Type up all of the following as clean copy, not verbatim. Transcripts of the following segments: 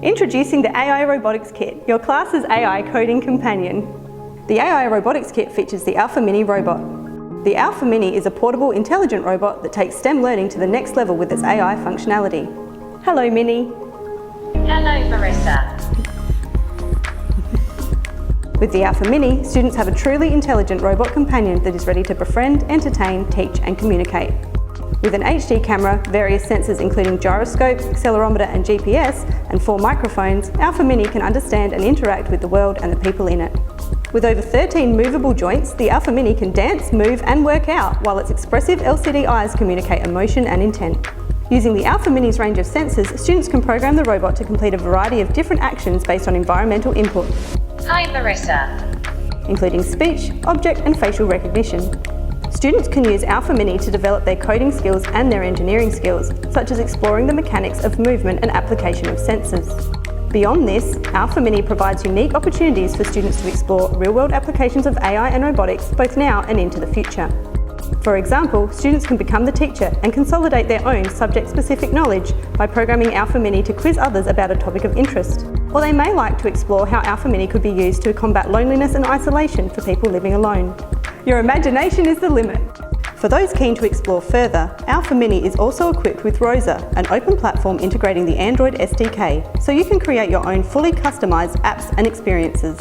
Introducing the AI Robotics Kit, your class's AI coding companion. The AI Robotics Kit features the Alpha Mini robot. The Alpha Mini is a portable, intelligent robot that takes STEM learning to the next level with its AI functionality. Hello, Mini. Hello, Marissa. With the Alpha Mini, students have a truly intelligent robot companion that is ready to befriend, entertain, teach and communicate. With an HD camera, various sensors including gyroscopes, accelerometer and GPS, and 4 microphones, Alpha Mini can understand and interact with the world and the people in it. With over 13 movable joints, the Alpha Mini can dance, move and work out, while its expressive LCD eyes communicate emotion and intent. Using the Alpha Mini's range of sensors, students can program the robot to complete a variety of different actions based on environmental input. Hi, Marissa. Including speech, object and facial recognition. Students can use Alpha Mini to develop their coding skills and their engineering skills, such as exploring the mechanics of movement and application of sensors. Beyond this, Alpha Mini provides unique opportunities for students to explore real-world applications of AI and robotics both now and into the future. For example, students can become the teacher and consolidate their own subject-specific knowledge by programming Alpha Mini to quiz others about a topic of interest. Or they may like to explore how Alpha Mini could be used to combat loneliness and isolation for people living alone. Your imagination is the limit. For those keen to explore further, Alpha Mini is also equipped with Rosa, an open platform integrating the Android SDK, so you can create your own fully customised apps and experiences.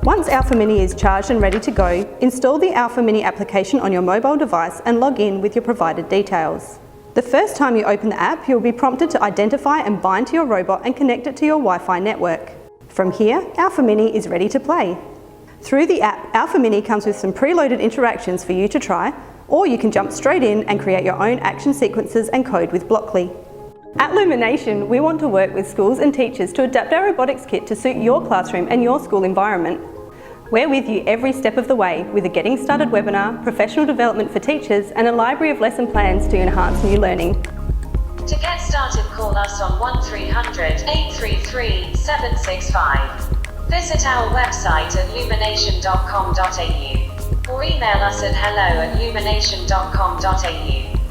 Once Alpha Mini is charged and ready to go, install the Alpha Mini application on your mobile device and log in with your provided details. The first time you open the app, you'll be prompted to identify and bind to your robot and connect it to your Wi-Fi network. From here, Alpha Mini is ready to play. Through the app, Alpha Mini comes with some preloaded interactions for you to try, or you can jump straight in and create your own action sequences and code with Blockly. At Lumination, we want to work with schools and teachers to adapt our robotics kit to suit your classroom and your school environment. We're with you every step of the way with a Getting Started webinar, professional development for teachers, and a library of lesson plans to enhance new learning. To get started, call us on 1300 833 765. Visit our website at lumination.com.au or email us at hello@lumination.com.au.